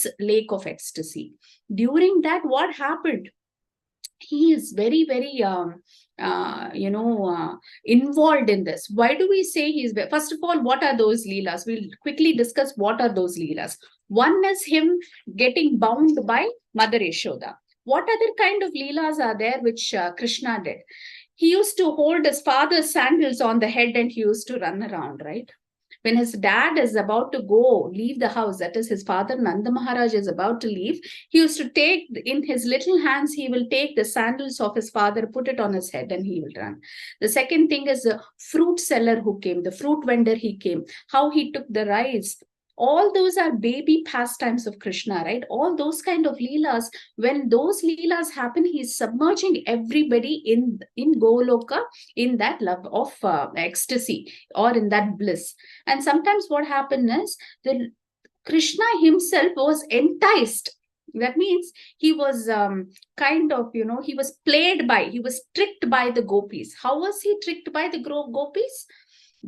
his lake of ecstasy. During that, what happened? He is very, very, involved in this. Why do we say he's, first of all, what are those leelas? We'll quickly discuss what are those leelas. One is him getting bound by Mother Yashoda. What other kind of leelas are there which Krishna did? He used to hold his father's sandals on the head and he used to run around, right? When his dad is about to go leave the house, that is his father Nanda Maharaj is about to leave, he used to take in his little hands, he will take the sandals of his father, put it on his head, and he will run. The second thing is the fruit seller who came, the fruit vendor he came, how he took the rice. All those are baby pastimes of Krishna, right? All those kind of leelas. When those leelas happen, he's submerging everybody in Goloka, in that love of ecstasy, or in that bliss. And sometimes what happened is that Krishna himself was enticed. That means he was he was played by, he was tricked by the gopis. How was he tricked by the gopis?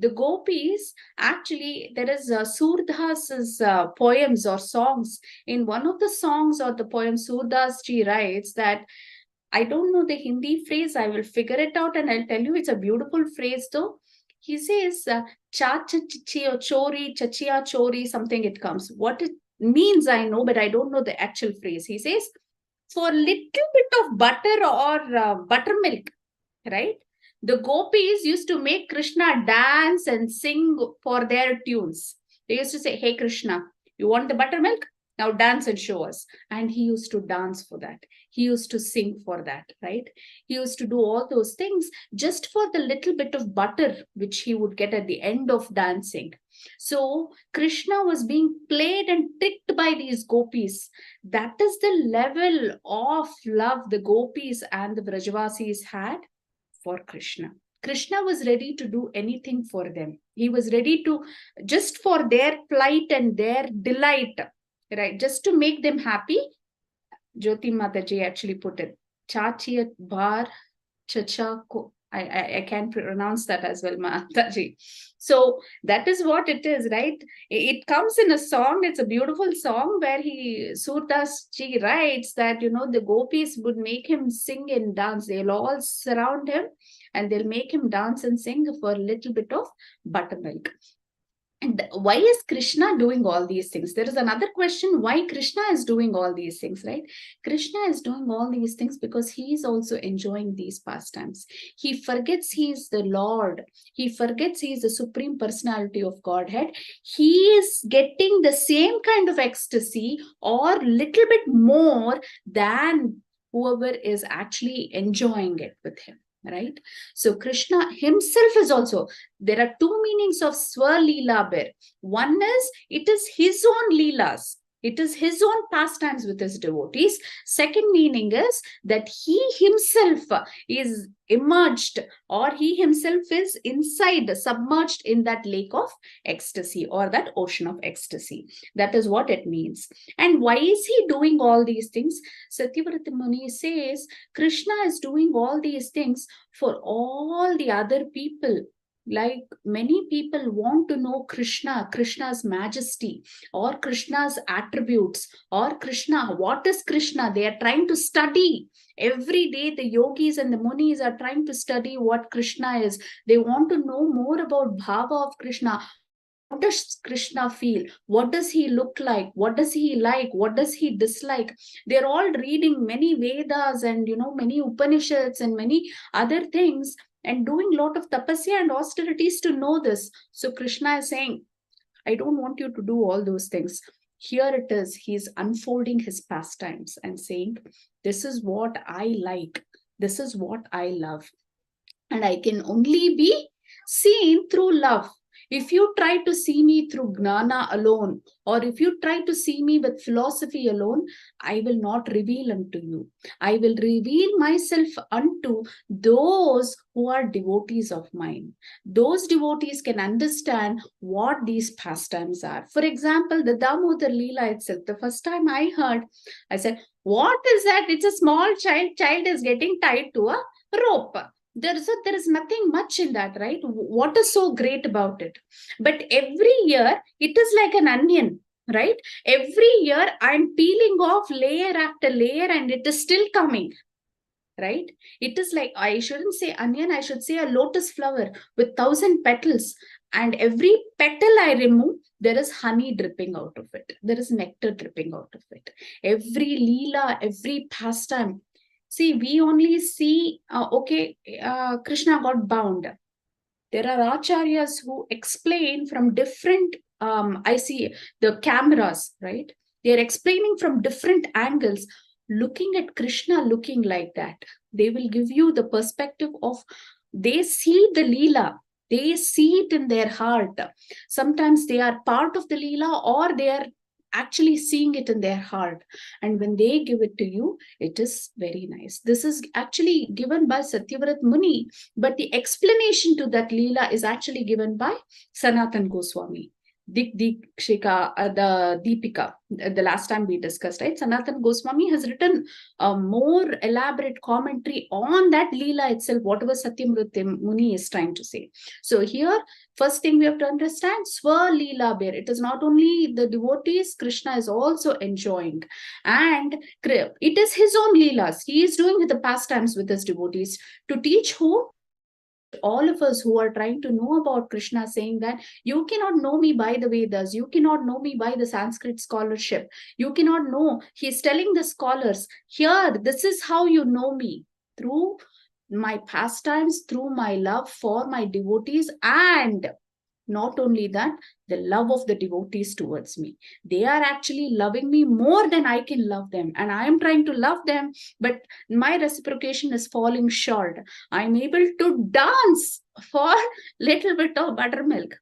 The gopis, actually, there is Surdas's poems or songs. In one of the songs or the poem, Surdas ji writes that, I don't know the Hindi phrase, I will figure it out and I'll tell you, it's a beautiful phrase though. He says, cha cha chori, chachia chori, something it comes. What it means, I know, but I don't know the actual phrase. He says, for little bit of butter or buttermilk, right? The gopis used to make Krishna dance and sing for their tunes. They used to say, hey, Krishna, you want the buttermilk? Now dance and show us. And he used to dance for that. He used to sing for that, right? He used to do all those things just for the little bit of butter which he would get at the end of dancing. So Krishna was being played and tricked by these gopis. That is the level of love the gopis and the Vrajavasis had for Krishna. Krishna was ready to do anything for them. He was ready to, just for their plight and their delight, right? Just to make them happy. Jyoti Mathaji actually put it. Chachi bar chacha ko. I can't pronounce that as well, Mathaji. So that is what it is, right? It comes in a song. It's a beautiful song where Surdas ji writes that, the gopis would make him sing and dance. They'll all surround him and they'll make him dance and sing for a little bit of buttermilk. And why is Krishna doing all these things? There is another question, why Krishna is doing all these things, right? Krishna is doing all these things because he is also enjoying these pastimes. He forgets he is the Lord. He forgets he is the Supreme Personality of Godhead. He is getting the same kind of ecstasy or little bit more than whoever is actually enjoying it with him. Right? So Krishna himself is also, there are two meanings of Swa-Leela Bir. One is, it is his own Leelas. It is his own pastimes with his devotees. Second meaning is that he himself is emerged, or he himself is inside, submerged in that lake of ecstasy or that ocean of ecstasy. That is what it means. And why is he doing all these things? Satyavrata Muni says Krishna is doing all these things for all the other people. Like many people want to know Krishna, Krishna's majesty, or Krishna's attributes, or Krishna. What is Krishna? They are trying to study. Every day, the yogis and the munis are trying to study what Krishna is. They want to know more about Bhava of Krishna. What does Krishna feel? What does he look like? What does he like? What does he dislike? They're all reading many Vedas and, many Upanishads and many other things, and doing a lot of tapasya and austerities to know this. So Krishna is saying, I don't want you to do all those things. Here it is. He's unfolding his pastimes and saying, this is what I like. This is what I love. And I can only be seen through love. If you try to see me through gnana alone, or if you try to see me with philosophy alone, I will not reveal unto you. I will reveal myself unto those who are devotees of mine. Those devotees can understand what these pastimes are. For example, the Damodar Leela itself, the first time I heard, I said, what is that? It's a small child. Child is getting tied to a rope. There is nothing much in that, right? What is so great about it? But every year, it is like an onion. right? Every year I'm peeling off layer after layer and it is still coming, right? It is like, I shouldn't say onion, I should say a lotus flower with 1,000 petals. And every petal I remove, there is honey dripping out of it. There is nectar dripping out of it. Every leela, every pastime. See, we only see, Krishna got bound. There are acharyas who explain from different, I see the cameras, right? They're explaining from different angles, looking at Krishna looking like that. They will give you the perspective of, they see the Leela, they see it in their heart. Sometimes they are part of the Leela, or they are actually seeing it in their heart. And when they give it to you, it is very nice. This is actually given by Satyavrat Muni, but the explanation to that Leela is actually given by Sanatan Goswami. Dikshika, the Deepika, the last time we discussed, right? Sanatan Goswami has written a more elaborate commentary on that Leela itself, whatever Satyavrat Muni is trying to say. So here, first thing we have to understand, Swa Leela Bear. It is not only the devotees, Krishna is also enjoying. And it is his own Leelas. He is doing the pastimes with his devotees to teach who? All of us who are trying to know about Krishna, saying that you cannot know me by the Vedas, you cannot know me by the Sanskrit scholarship, you cannot know. He's telling the scholars, here, this is how you know me, through my pastimes, through my love for my devotees, and not only that, the love of the devotees towards me. They are actually loving me more than I can love them. And I am trying to love them, but my reciprocation is falling short. I'm able to dance for little bit of buttermilk,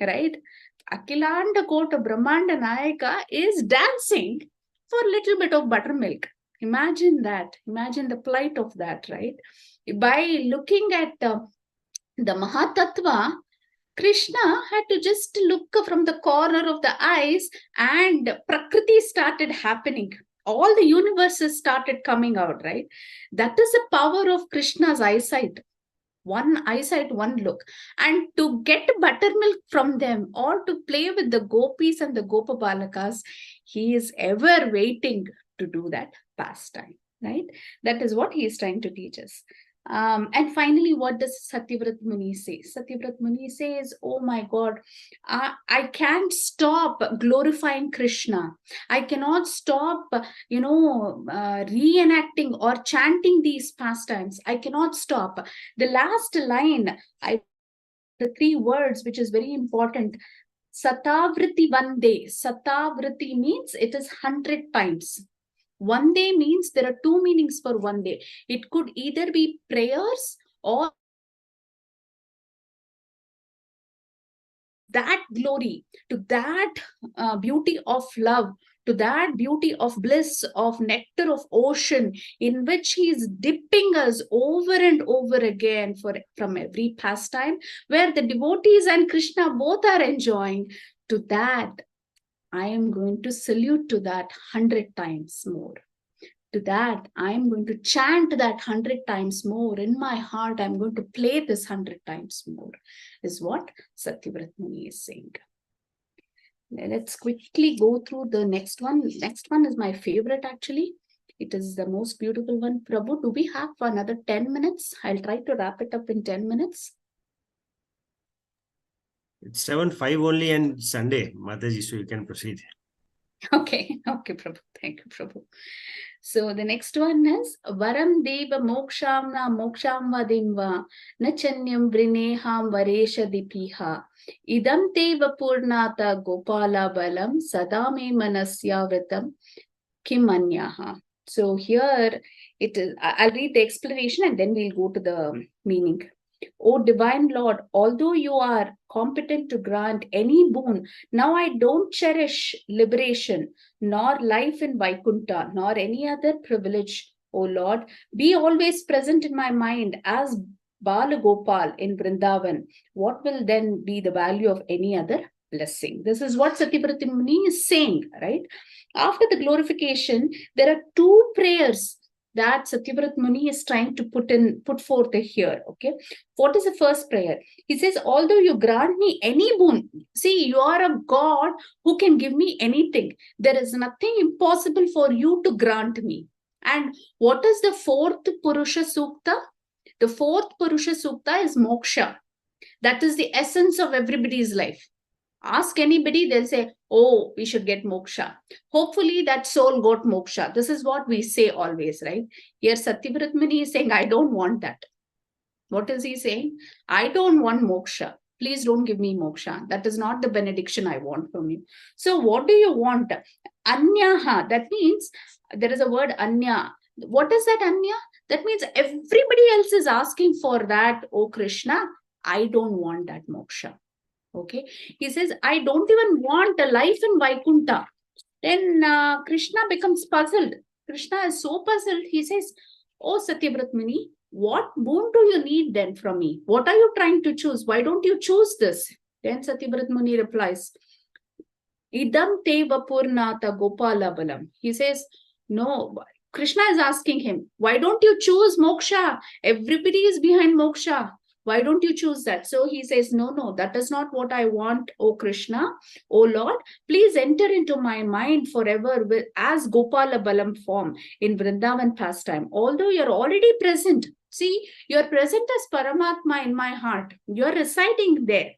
right? Akilanda Kota Brahmanda Nayaka is dancing for little bit of buttermilk. Imagine that. Imagine the plight of that, right? By looking at the Mahatattva, Krishna had to just look from the corner of the eyes, and Prakriti started happening. All the universes started coming out, right? That is the power of Krishna's eyesight. One eyesight, one look. And to get buttermilk from them, or to play with the gopis and the Gopabalakas, he is ever waiting to do that pastime, right? That is what he is trying to teach us. And finally, what does Satyavrat Muni say? Satyavrat Muni says, oh my God, I can't stop glorifying Krishna. I cannot stop, reenacting or chanting these pastimes. I cannot stop. The last line, the 3 words, which is very important. Satavriti Vande. Satavriti means it is 100 times. One day means there are 2 meanings for one day. It could either be prayers or that glory, to that beauty of love, to that beauty of bliss, of nectar of ocean, in which he is dipping us over and over again from every pastime, where the devotees and Krishna both are enjoying. To that, I am going to salute to that 100 times more. To that, I am going to chant that 100 times more. In my heart, I'm going to play this 100 times more, is what Satyavrat Muni is saying. Let's quickly go through the next one. Next one is my favorite, actually. It is the most beautiful one. Prabhu, do we have another 10 minutes? I'll try to wrap it up in 10 minutes. It's 7:05 only and Sunday, Mathaji, so you can proceed. Okay, Prabhu. Thank you, Prabhu. So the next one is Varam Deva Mokshamna Moksham Vadimva Nachanyam Vrineham Varesha Dipiha Idam Deva Purnata Gopala Balam Sadame Manasya Vritam Kimanyaha. So here it is, I'll read the explanation and then we'll go to the meaning. O divine Lord, although you are competent to grant any boon, now I don't cherish liberation, nor life in Vaikuntha, nor any other privilege. O Lord, be always present in my mind as Balagopal in Vrindavan. What will then be the value of any other blessing? This is what Satyavrat Muni is saying, right? After the glorification, there are 2 prayers that Satyavrat Muni is trying to put forth here. Okay, what is the first prayer? He says, although you grant me any boon, see, you are a God who can give me anything. There is nothing impossible for you to grant me. And what is the fourth Purusha Sukta? The fourth Purusha Sukta is moksha. That is the essence of everybody's life. Ask anybody, they'll say, oh, we should get moksha. Hopefully that soul got moksha. This is what we say always, right? Here Satyavrat Muni is saying, I don't want that. What is he saying? I don't want moksha. Please don't give me moksha. That is not the benediction I want from you. So what do you want? Anyaha. That means there is a word anya. What is that anya? That means everybody else is asking for that. Oh Krishna, I don't want that moksha. Okay. He says, I don't even want a life in Vaikunta. Then Krishna becomes puzzled. Krishna is so puzzled. He says, oh Satyavrat Muni, what boon do you need then from me? What are you trying to choose? Why don't you choose this? Then Satyavrat Muni replies, Idam te vapurnata gopala balam. He says, no, Krishna is asking him, why don't you choose moksha? Everybody is behind moksha. Why don't you choose that? So he says, no, that is not what I want, O Krishna. O Lord, please enter into my mind forever as Gopala Balam form in Vrindavan pastime. Although you're already present. See, you're present as Paramatma in my heart. You're residing there.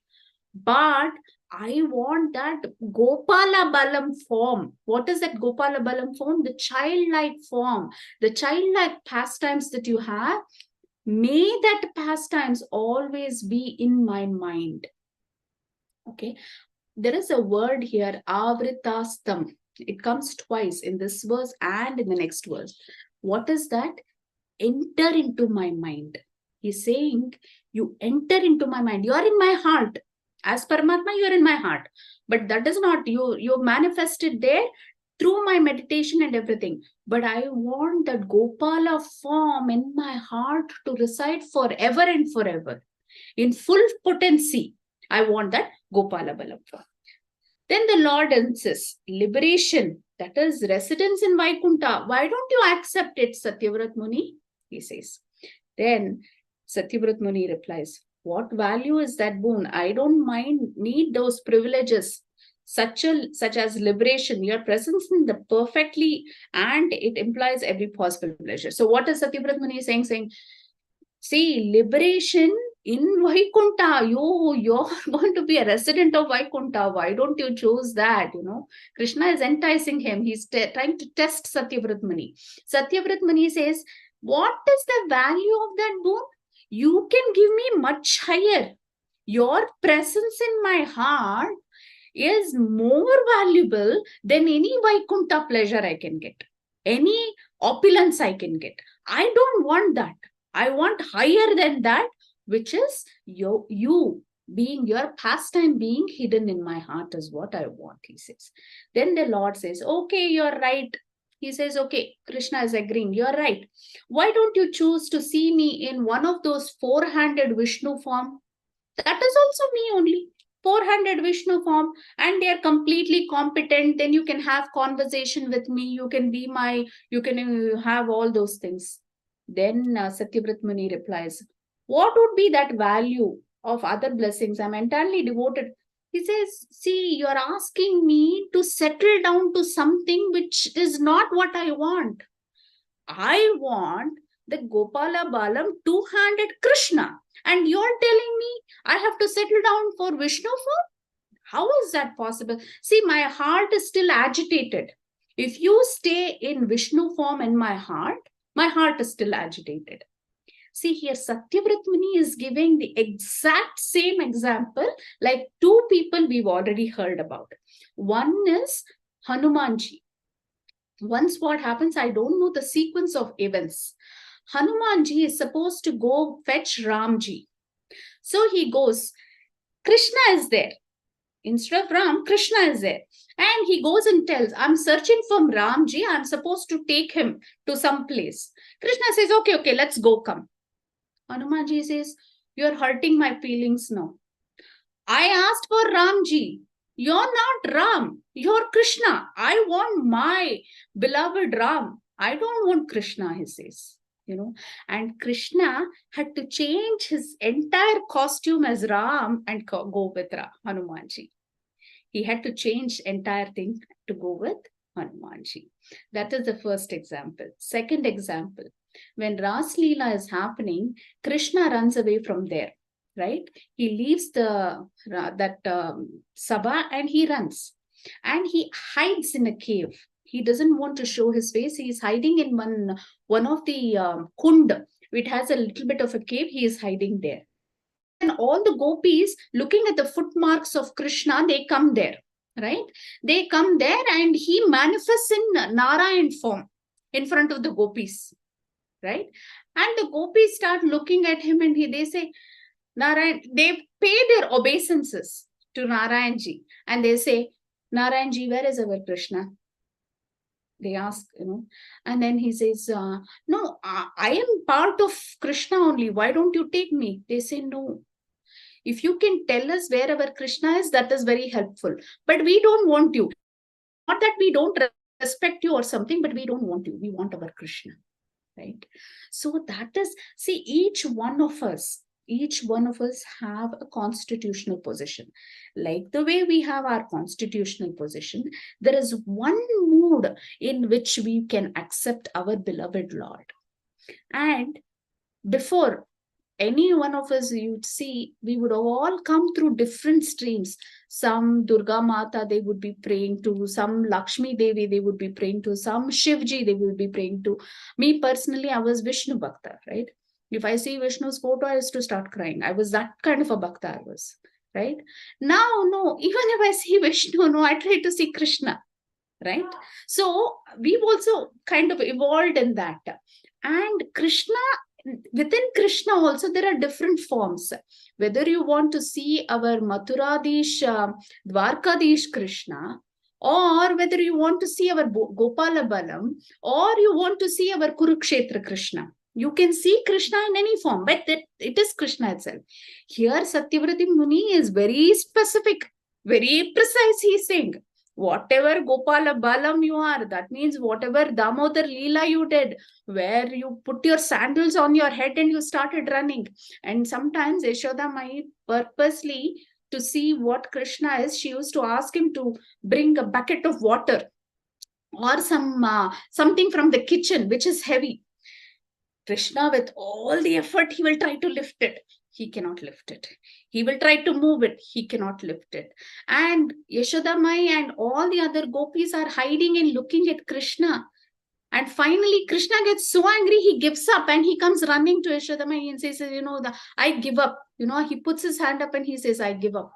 But I want that Gopala Balam form. What is that Gopala Balam form? The childlike form, the childlike pastimes that you have. May that pastimes always be in my mind. Okay. There is a word here, avritastam. It comes twice in this verse and in the next verse. What is that? Enter into my mind. He's saying, you enter into my mind. You are in my heart. As Paramatma, you are in my heart. But that is not, you manifested there through my meditation and everything. But I want that Gopala form in my heart to reside forever and forever. In full potency, I want that Gopala Balam form. Then the Lord insists, liberation, that is residence in Vaikunta. Why don't you accept it, Satyavrat Muni? He says. Then Satyavrat Muni replies, what value is that boon? I don't need those privileges, such as liberation. Your presence in the perfectly, and it implies every possible pleasure. So what is Satyavrat Muni saying? Saying, see, liberation in Vaikunta, you're going to be a resident of Vaikunta. Why don't you choose that? Krishna is enticing him. He's trying to test Satyavrat Muni. Satyavrat Muni says, what is the value of that boon? You can give me much higher. Your presence in my heart is more valuable than any Vaikunta pleasure I can get, any opulence I can get. I don't want that. I want higher than that, which is you being, your pastime being hidden in my heart is what I want, he says. Then the Lord says, okay, you're right. He says, okay, Krishna is agreeing, you're right. Why don't you choose to see me in one of those four-handed Vishnu form? That is also me only. Four-handed Vishnu form, and they are completely competent. Then you can have conversation with me. You can have all those things. Then Satyavrat Muni replies, what would be that value of other blessings? I'm entirely devoted. He says, see, you're asking me to settle down to something which is not what I want. I want the Gopala Balam two-handed Krishna. And you're telling me I have to settle down for Vishnu form? How is that possible? See, my heart is still agitated. If you stay in Vishnu form in my heart is still agitated. See here, Satyavrat Muni is giving the exact same example like two people we've already heard about. One is Hanumanji. Once what happens, I don't know the sequence of events. Hanumanji is supposed to go fetch Ramji. So he goes, Krishna is there. Instead of Ram, Krishna is there. And he goes and tells, I'm searching for Ramji. I'm supposed to take him to some place. Krishna says, okay, let's go, come. Hanumanji says, you're hurting my feelings now. I asked for Ramji. You're not Ram. You're Krishna. I want my beloved Ram. I don't want Krishna, he says. And Krishna had to change his entire costume as Ram and go with Hanumanji. He had to change entire thing to go with Hanumanji. That is the first example. Second example, when Ras Leela is happening, Krishna runs away from there, right? He leaves that Sabha and he runs. And he hides in a cave. He doesn't want to show his face. He is hiding in one of the kund. It has a little bit of a cave. He is hiding there. And then all the gopis, looking at the footmarks of Krishna, they come there, right? They come there and he manifests in Narayan form in front of the gopis, right? And the gopis start looking at him and they say, Narayan, they pay their obeisances to Narayanji and they say, Narayanji, where is our Krishna? They ask, and then he says, no, I am part of Krishna only. Why don't you take me? They say, no. If you can tell us where our Krishna is, that is very helpful. But we don't want you. Not that we don't respect you or something, but we don't want you. We want our Krishna, right? So that is, see, each one of us have a constitutional position. Like the way we have our constitutional position, there is one mood in which we can accept our beloved Lord. And before any one of us, you'd see, we would all come through different streams. Some Durga Mata, they would be praying to. Some Lakshmi Devi, they would be praying to. Some Shivji, they would be praying to. Me personally, I was Vishnu Bhakta, right? If I see Vishnu's photo, I used to start crying. I was that kind of a Bhakta, I was, right? Now, no, even if I see Vishnu, no, I try to see Krishna, right? So we've also kind of evolved in that. And Krishna, within Krishna also, there are different forms. Whether you want to see our Mathuradish, Dwarkadish Krishna, or whether you want to see our Gopala Balam, or you want to see our Kurukshetra Krishna. You can see Krishna in any form, but it is Krishna itself. Here, Satyavrati Muni is very specific, very precise. He's saying, whatever Gopala Balam you are, that means whatever Damodar Leela you did, where you put your sandals on your head and you started running. And sometimes Yashoda Mai purposely, to see what Krishna is, she used to ask him to bring a bucket of water or something from the kitchen, which is heavy. Krishna, with all the effort, he will try to lift it. He cannot lift it. He will try to move it. He cannot lift it. And Yashoda Mai and all the other gopis are hiding and looking at Krishna. And finally, Krishna gets so angry, he gives up and he comes running to Yashoda Mai and says, I give up. He puts his hand up and he says, I give up.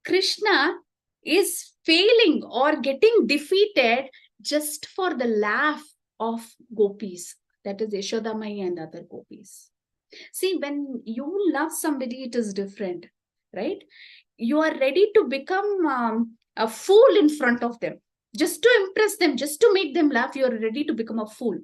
Krishna is failing or getting defeated just for the laugh of gopis. That is Yashoda Mai and other gopis. See, when you love somebody, it is different, right? You are ready to become a fool in front of them. Just to impress them, just to make them laugh, you are ready to become a fool.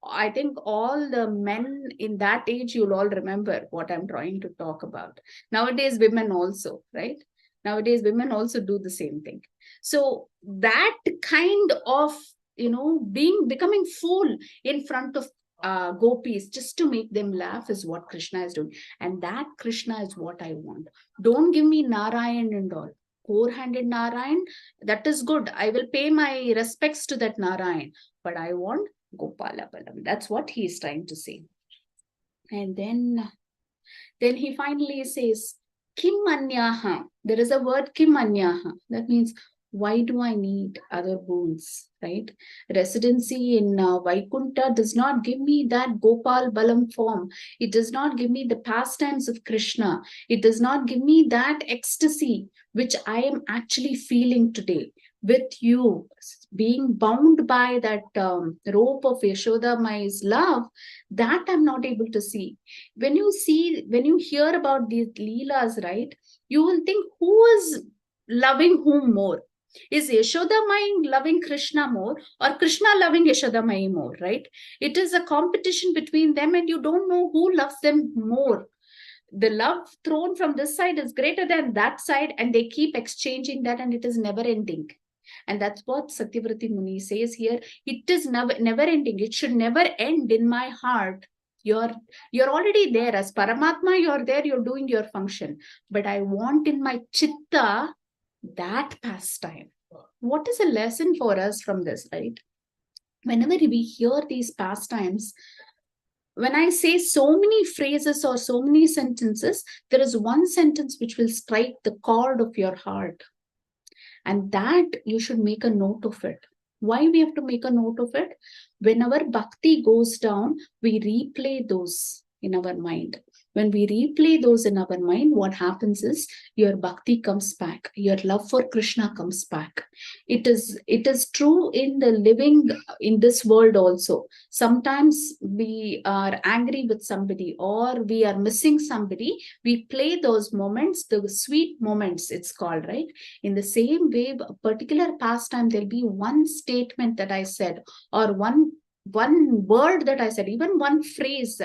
I think all the men in that age, you'll all remember what I'm trying to talk about. Nowadays, women also, right? Nowadays, women also do the same thing. So that kind of, becoming fool in front of gopis just to make them laugh is what Krishna is doing. And that Krishna is what I want. Don't give me Narayan and all. Four-handed Narayan, that is good. I will pay my respects to that Narayan. But I want Gopala Balam. That's what he is trying to say. And then he finally says, Kim Anyaha. There is a word Kim Anyaha. That means, why do I need other boons, right? Residency in Vaikunta does not give me that Gopal Balam form. It does not give me the pastimes of Krishna. It does not give me that ecstasy which I am actually feeling today with you, being bound by that rope of Yashoda Mai's love. That I'm not able to see. When you hear about these Leelas, right, you will think, who is loving whom more? Is Yashoda Mai loving Krishna more or Krishna loving Yashoda Mai more, right? It is a competition between them and you don't know who loves them more. The love thrown from this side is greater than that side and they keep exchanging that and it is never ending. And that's what Satyavrati Muni says here. It is never ending. It should never end in my heart. You're already there as Paramatma, you're there, you're doing your function. But I want in my chitta that pastime. What is a lesson for us from this, right? Whenever we hear these pastimes, when I say so many phrases or so many sentences, there is one sentence which will strike the chord of your heart. And that you should make a note of it. Why we have to make a note of it? Whenever bhakti goes down, we replay those in our mind. When we replay those in our mind, what happens is your bhakti comes back. Your love for Krishna comes back. It is true in the living in this world also. Sometimes we are angry with somebody or we are missing somebody. We play those moments, the sweet moments, it's called, right? In the same way, a particular pastime, there'll be one statement that I said, or one word that I said, even one phrase.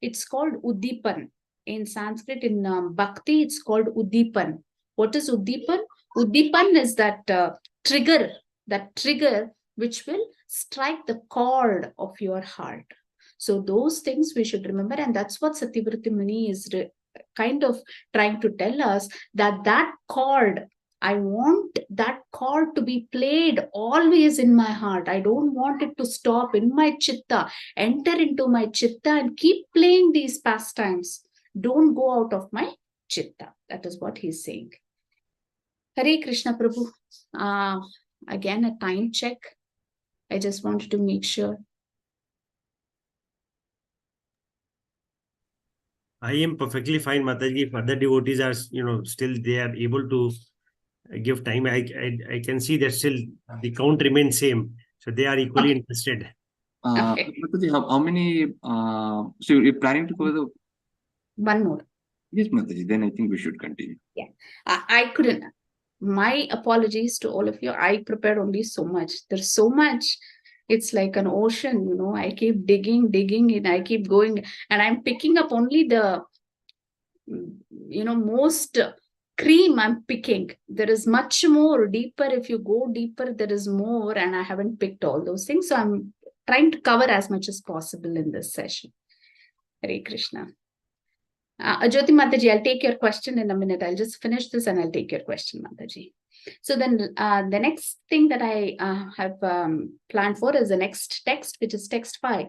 It's called Udipan. In Sanskrit, in Bhakti, it's called Udipan. What is Udipan? Udipan is that trigger which will strike the chord of your heart. So those things we should remember, and that's what Satyavrati Muni is kind of trying to tell us, that chord, I want that chord to be played always in my heart. I don't want it to stop in my chitta. Enter into my chitta and keep playing these pastimes. Don't go out of my chitta. That is what he's saying. Hare Krishna Prabhu. Again, a time check. I just wanted to make sure. I am perfectly fine, Mataji. If other devotees are, still they are able to give time. I can see that still the count remains same. So they are equally interested. Okay. Mataji, how many? So you're planning to go the One more. Yes, Mataji. Then I think we should continue. Yeah, I couldn't. My apologies to all of you. I prepared only so much. There's so much. It's like an ocean, I keep digging, and I keep going, and I'm picking up only the, most cream I'm picking. There is much more deeper. If you go deeper, there is more, and I haven't picked all those things. So I'm trying to cover as much as possible in this session. Hare Krishna. Jyoti Mataji, I'll take your question in a minute. I'll just finish this and I'll take your question, Mataji. So then the next thing that I have planned for is the next text, which is text 5.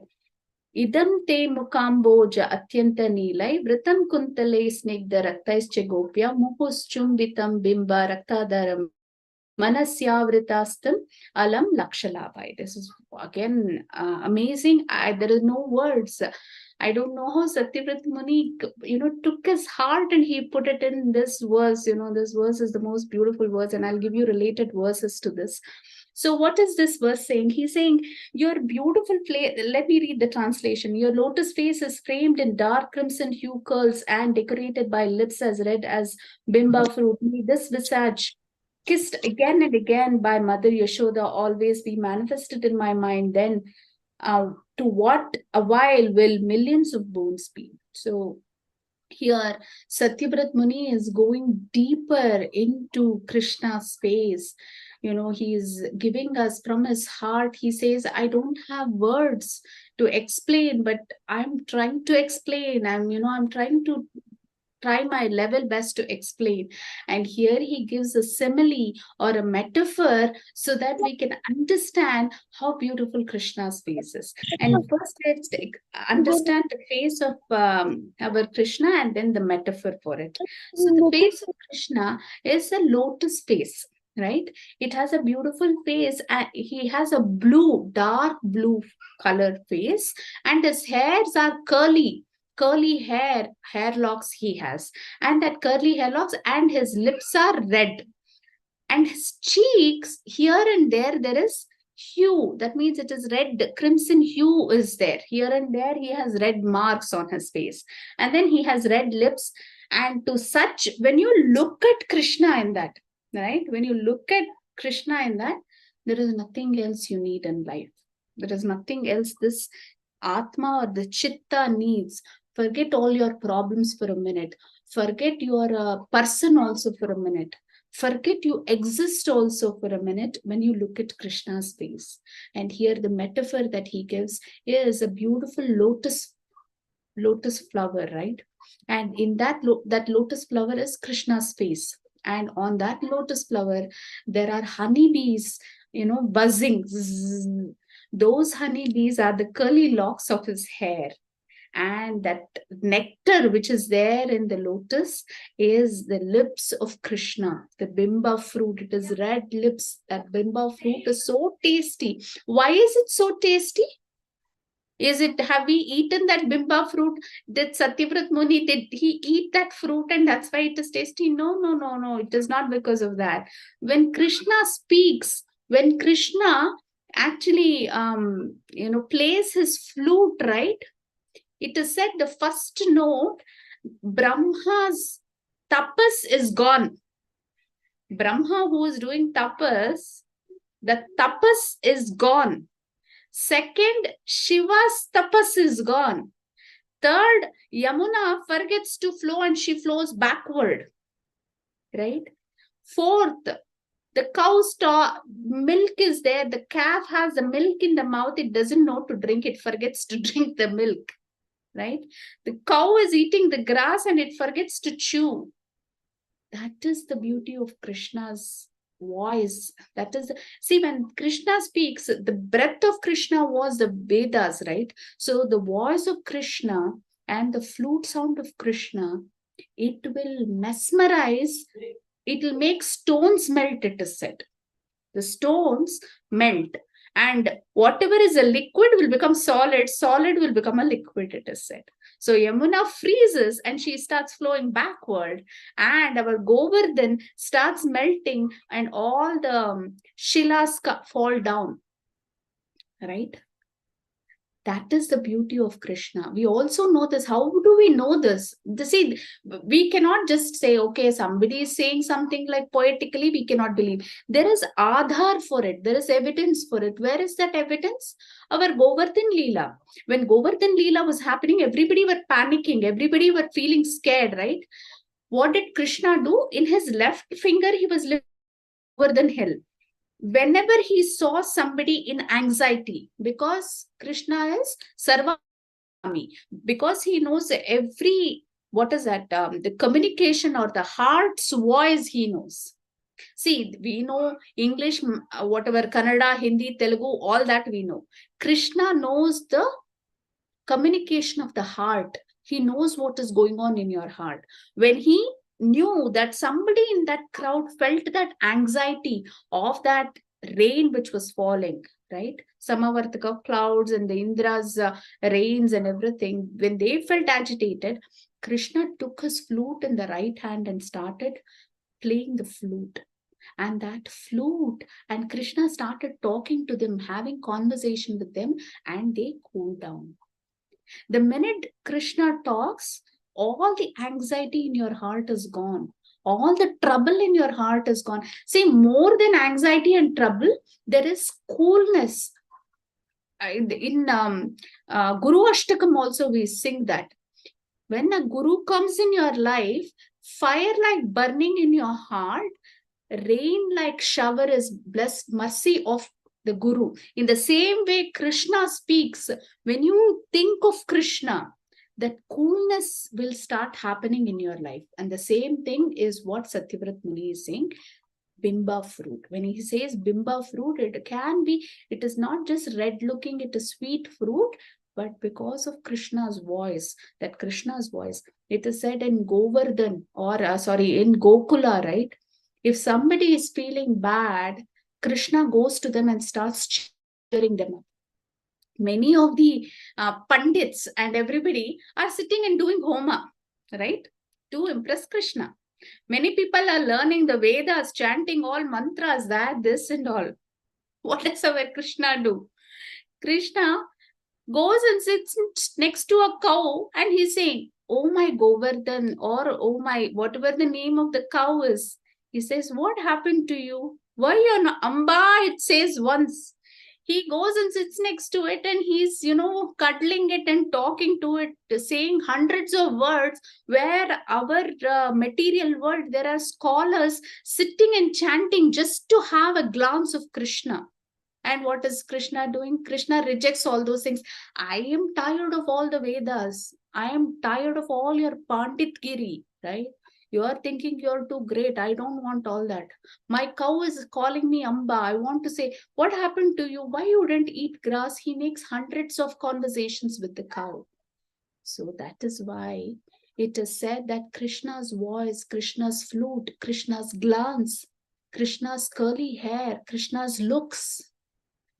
Idam te mukamboja atyanta nilai vritam kuntale snigdha raktaischa gopya muhus chumbitam bimba raktadaram Manasyavritastam alam lakshalabhai. This is again amazing. There is no words. I don't know how Satyavrata Muni, took his heart and he put it in this verse. This verse is the most beautiful verse, and I'll give you related verses to this. So what is this verse saying? He's saying, your beautiful face, let me read the translation. Your lotus face is framed in dark crimson hue curls and decorated by lips as red as bimba fruit. May this visage, kissed again and again by Mother Yashoda, always be manifested in my mind. Then to what a while will millions of boons be? So here Satyavrat Muni is going deeper into Krishna's face. He is giving us from his heart. He says, I don't have words to explain, but I'm trying to explain. I'm trying to try my level best to explain. And here he gives a simile or a metaphor so that we can understand how beautiful Krishna's face is. And first, let's understand the face of our Krishna and then the metaphor for it. So the face of Krishna is a lotus face, right? It has a beautiful face. He has a dark blue colored face, and his hairs are curly hair locks he has, and that curly hair locks, and his lips are red, and his cheeks here and there is hue. That means it is red, crimson hue is there. Here and there he has red marks on his face, and then he has red lips. And to such, when you look at Krishna in that, right, when you look at Krishna in that, there is nothing else you need in life. There is nothing else this Atma or the Chitta needs. Forget all your problems for a minute. Forget your person also for a minute. Forget you exist also for a minute when you look at Krishna's face. And here the metaphor that he gives is a beautiful lotus flower, right? And in that lotus flower is Krishna's face. And on that lotus flower, there are honeybees, buzzing. Zzz. Those honeybees are the curly locks of his hair. And that nectar which is there in the lotus is the lips of Krishna, the bimba fruit. It is red lips. That bimba fruit is so tasty. Why is it so tasty? Have we eaten that bimba fruit? Did Satyavrat Muni, did he eat that fruit and that's why it is tasty? No. It is not because of that. When Krishna speaks, when Krishna actually, plays his flute, right? It is said the first note, Brahma's tapas is gone. Brahma who is doing tapas, the tapas is gone. Second, Shiva's tapas is gone. Third, Yamuna forgets to flow and she flows backward. Right? Fourth, the cow's milk is there. The calf has the milk in the mouth. It doesn't know to drink. It forgets to drink the milk. Right? The cow is eating the grass and it forgets to chew. That is the beauty of Krishna's voice. See, when Krishna speaks, the breath of Krishna was the Vedas, right? So the voice of Krishna and the flute sound of Krishna, it will mesmerize, it will make stones melt, it is said. The stones melt. And whatever is a liquid will become solid. Solid will become a liquid, it is said. So Yamuna freezes and she starts flowing backward. And our Govardhan starts melting and all the shilas fall down. Right? That is the beauty of Krishna. We also know this. How do we know this? See, we cannot just say, okay, somebody is saying something like poetically, we cannot believe. There is aadhar for it. There is evidence for it. Where is that evidence? Our Govardhan Leela. When Govardhan Leela was happening, everybody were panicking. Everybody were feeling scared, right? What did Krishna do? In his left finger, he was lifting Govardhan hill. Whenever he saw somebody in anxiety, because Krishna is Sarvami, because he knows the communication or the heart's voice he knows. See, we know English, whatever, Kannada, Hindi, Telugu, all that we know. Krishna knows the communication of the heart. He knows what is going on in your heart. When he knew that somebody in that crowd felt that anxiety of that rain which was falling, right? Samavartaka clouds and the Indra's rains and everything, when they felt agitated, Krishna took his flute in the right hand and started playing the flute. And that flute, and Krishna started talking to them, having conversation with them, and they cooled down. The minute Krishna talks, all the anxiety in your heart is gone. All the trouble in your heart is gone. See, more than anxiety and trouble, there is coolness. In Guru Ashtakam also we sing that. When a Guru comes in your life, fire like burning in your heart, rain like shower is blessed mercy of the Guru. In the same way, Krishna speaks. When you think of Krishna, that coolness will start happening in your life. And the same thing is what Satyavrat Muni is saying, bimba fruit. When he says bimba fruit, it is not just red looking, it is sweet fruit, but because of Krishna's voice, that Krishna's voice, it is said in Govardhan or in Gokula, right? If somebody is feeling bad, Krishna goes to them and starts cheering them up. Many of the Pandits and everybody are sitting and doing Homa, right? To impress Krishna. Many people are learning the Vedas, chanting all mantras, that, this and all. What does our Krishna do? Krishna goes and sits next to a cow and he's saying, oh my Govardhan, or oh my, whatever the name of the cow is. He says, what happened to you? Why you're not Amba? It says once. He goes and sits next to it and he's, cuddling it and talking to it, saying hundreds of words, where our material world, there are scholars sitting and chanting just to have a glance of Krishna. And what is Krishna doing? Krishna rejects all those things. I am tired of all the Vedas. I am tired of all your Pandit Giri, right? You are thinking you're too great. I don't want all that. My cow is calling me Amba. I want to say, what happened to you? Why you didn't eat grass? He makes hundreds of conversations with the cow. So that is why it is said that Krishna's voice, Krishna's flute, Krishna's glance, Krishna's curly hair, Krishna's looks,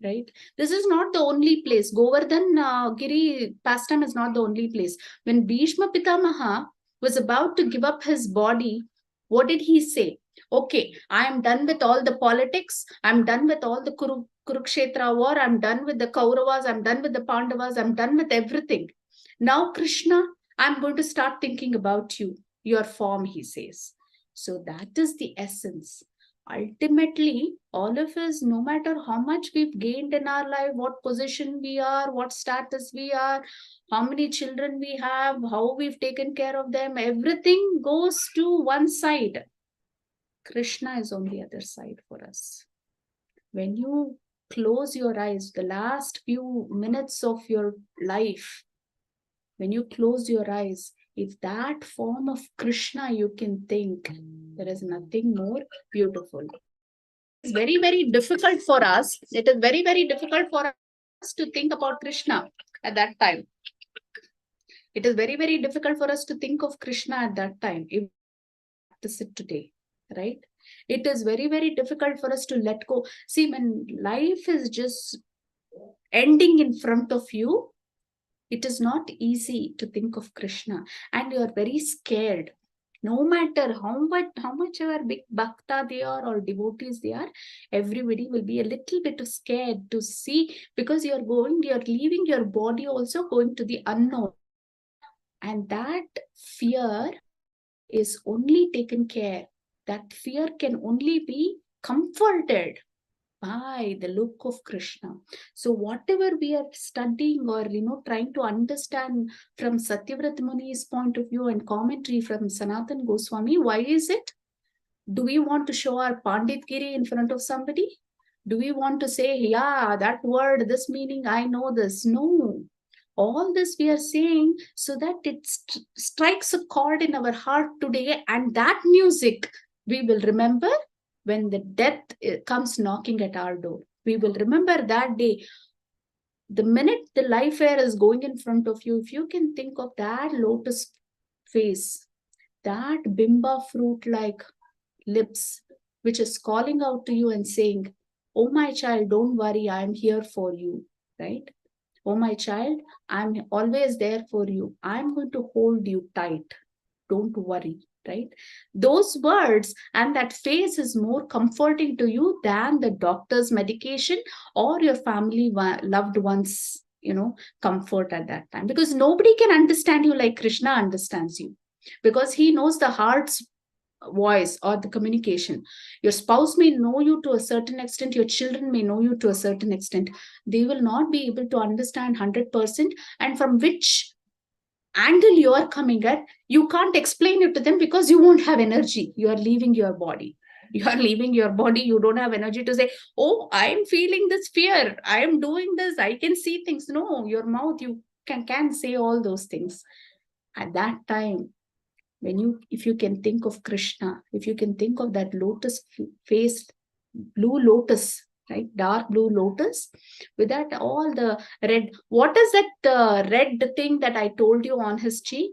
right? This is not the only place. Govardhan Giri pastime is not the only place. When Bhishma Pitamaha was about to give up his body, what did he say? Okay, I am done with all the politics. I'm done with all the Kurukshetra war. I'm done with the Kauravas. I'm done with the Pandavas. I'm done with everything. Now, Krishna, I'm going to start thinking about you, your form, he says. So that is the essence. Ultimately, all of us, no matter how much we've gained in our life, what position we are, what status we are, how many children we have, how we've taken care of them, everything goes to one side. Krishna is on the other side for us. When you close your eyes, the last few minutes of your life, when you close your eyes, if that form of Krishna you can think, there is nothing more beautiful. It's very, very difficult for us. It is very, very difficult for us to think about Krishna at that time. It is very, very difficult for us to think of Krishna at that time. If we practice it today, right? It is very, very difficult for us to let go. See, when life is just ending in front of you, it is not easy to think of Krishna, and you are very scared. No matter how much ever big bhakta they are or devotees they are, everybody will be a little bit scared to see, because you're leaving your body also, going to the unknown. And that fear is only taken care. That fear can only be comforted by the look of Krishna. So whatever we are studying or trying to understand from Satyavrat Muni's point of view and commentary from Sanatan Goswami, why is it? Do we want to show our Pandit Giri in front of somebody? Do we want to say, yeah, that word, this meaning, I know this? No. All this we are saying so that it strikes a chord in our heart today, and that music we will remember when the death comes knocking at our door. We will remember that day. The minute the life air is going in front of you, if you can think of that lotus face, that bimba fruit-like lips, which is calling out to you and saying, oh my child, don't worry, I'm here for you, right? Oh my child, I'm always there for you. I'm going to hold you tight. Don't worry, right? Those words and that face is more comforting to you than the doctor's medication or your family loved ones, comfort at that time. Because nobody can understand you like Krishna understands you. Because he knows the heart's voice or the communication. Your spouse may know you to a certain extent, your children may know you to a certain extent. They will not be able to understand 100%, and from which angle you are coming at, you can't explain it to them because you won't have energy. You are leaving your body. You are leaving your body. You don't have energy to say, oh, I'm feeling this fear. I am doing this. I can see things. No, your mouth, you can say all those things. At that time, if you can think of Krishna, if you can think of that lotus face, blue lotus, right? Dark blue lotus, with that all the red. What is that red thing that I told you on his cheek?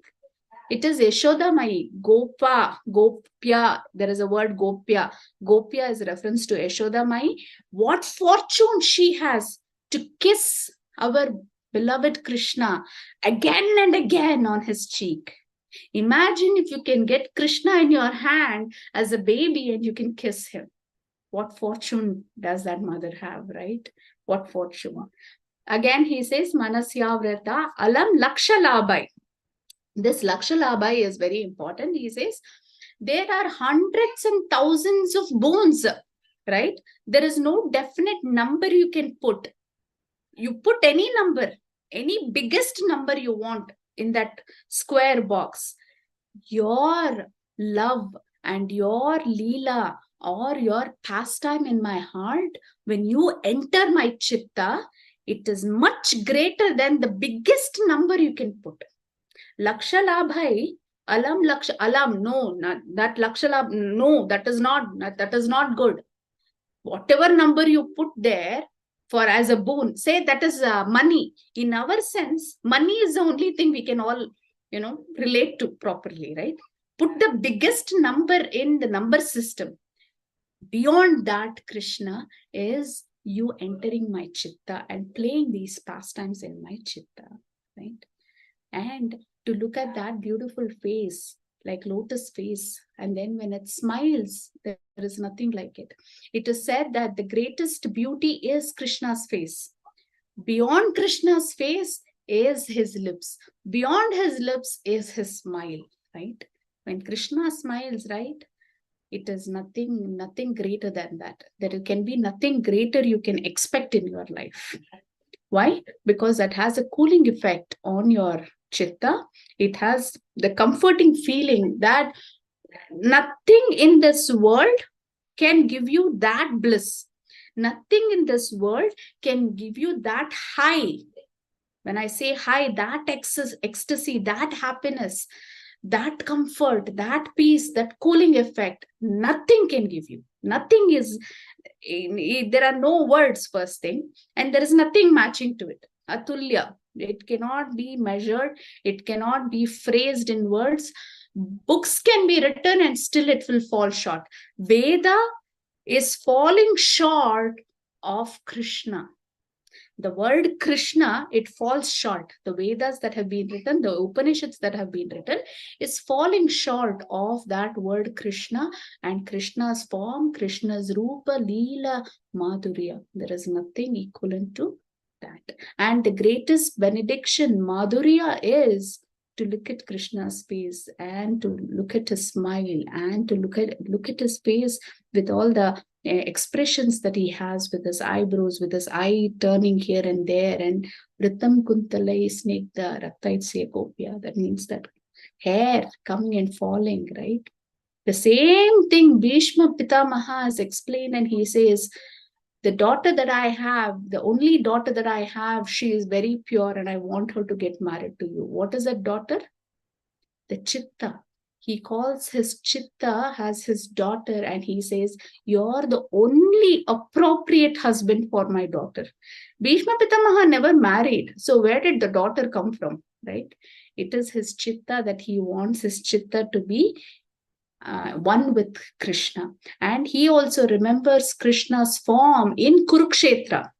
It is Yashoda Mai, Gopya. There is a word Gopya. Gopya is a reference to Yashoda Mai. What fortune she has to kiss our beloved Krishna again and again on his cheek. Imagine if you can get Krishna in your hand as a baby and you can kiss him. What fortune does that mother have, right? What fortune. Again, he says, Manasya Vrata Alam Lakshalabai. This Lakshalabai is very important. He says, there are hundreds and thousands of bones, right? There is no definite number you can put. You put any number, any biggest number you want in that square box. Your love and your Leela or your pastime in my heart, when you enter my chitta, it is much greater than the biggest number you can put. Laksha labhai, alam laksha, alam, no, not, that laksha lab, no, that is not good. Whatever number you put there for as a boon, say that is money. In our sense, money is the only thing we can all, relate to properly, right? Put the biggest number in the number system. Beyond that, Krishna, is you entering my chitta and playing these pastimes in my chitta, right? And to look at that beautiful face, like lotus face, and then when it smiles, there is nothing like it. It is said that the greatest beauty is Krishna's face. Beyond Krishna's face is his lips. Beyond his lips is his smile, right? When Krishna smiles, right, it is nothing greater than that. There can be nothing greater you can expect in your life. Why? Because that has a cooling effect on your chitta. It has the comforting feeling that nothing in this world can give you that bliss. Nothing in this world can give you that high. When I say high, that ecstasy, that happiness, that comfort, that peace, that cooling effect, nothing can give you. Nothing is, there are no words, first thing, and there is nothing matching to it. Atulya. It cannot be measured, it cannot be phrased in words. Books can be written and still it will fall short. Veda is falling short of Krishna. The word Krishna, it falls short. The Vedas that have been written, the Upanishads that have been written, is falling short of that word Krishna and Krishna's form, Krishna's Rupa, Leela, Madhurya. There is nothing equivalent to that. And the greatest benediction, Madhurya, is to look at Krishna's face and to look at his smile and to look at his face with all the expressions that he has, with his eyebrows, with his eye turning here and there, and Ritam Kuntalai Snegda Raktaitsya Gopya. That means that hair coming and falling, right? The same thing Bhishma Pitamaha has explained, and he says, the daughter that I have, the only daughter that I have, she is very pure and I want her to get married to you. What is that daughter? The Chitta. He calls his Chitta as his daughter and he says, you're the only appropriate husband for my daughter. Bhishma Pitamaha never married. So where did the daughter come from, right? It is his Chitta that he wants his Chitta to be one with Krishna. And he also remembers Krishna's form in Kurukshetra.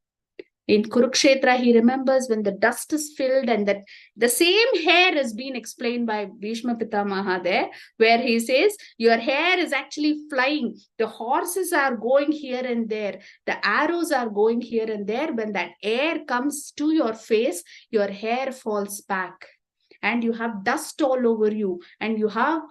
In Kurukshetra, he remembers when the dust is filled and that the same hair is being explained by Bhishma Pitamaha there, where he says, your hair is actually flying. The horses are going here and there. The arrows are going here and there. When that air comes to your face, your hair falls back and you have dust all over you and you have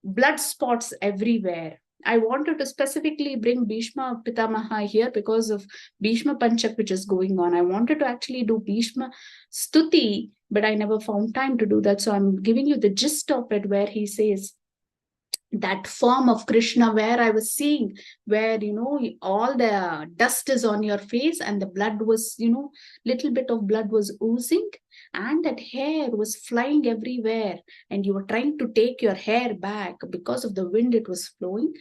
blood spots everywhere. I wanted to specifically bring Bhishma Pitamaha here because of Bhishma Panchak, which is going on. I wanted to actually do Bhishma Stuti, but I never found time to do that. So I'm giving you the gist of it, where he says that form of Krishna, where I was seeing, where, all the dust is on your face and the blood was, little bit of blood was oozing and that hair was flying everywhere and you were trying to take your hair back because of the wind it was flowing.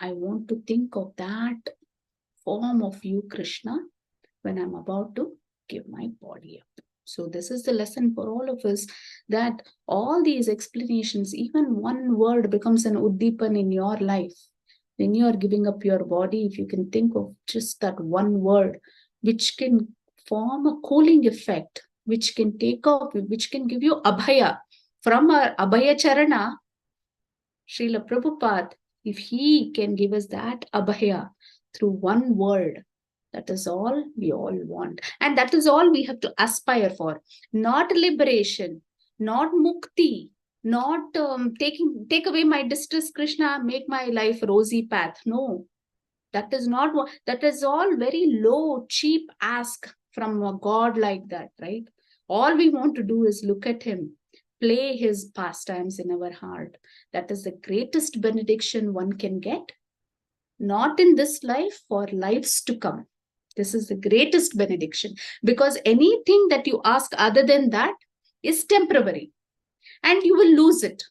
I want to think of that form of you, Krishna, when I'm about to give my body up. So this is the lesson for all of us, that all these explanations, even one word becomes an uddipan in your life. When you are giving up your body, if you can think of just that one word, which can form a cooling effect, which can take off, which can give you abhaya. From our abhaya charana, Srila Prabhupada, if he can give us that abhaya through one word, that is all we all want. And that is all we have to aspire for. Not liberation, not mukti, not take away my distress, Krishna, make my life rosy path. No, that is not what, that is all very low, cheap ask from a God like that, right? All we want to do is look at him, play his pastimes in our heart. That is the greatest benediction one can get, not in this life, for lives to come. This is the greatest benediction, because anything that you ask other than that is temporary, and you will lose it,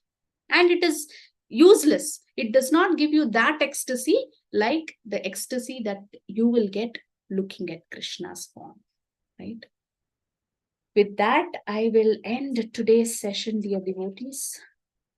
and it is useless. It does not give you that ecstasy like the ecstasy that you will get looking at Krishna's form, right? With that, I will end today's session, dear devotees.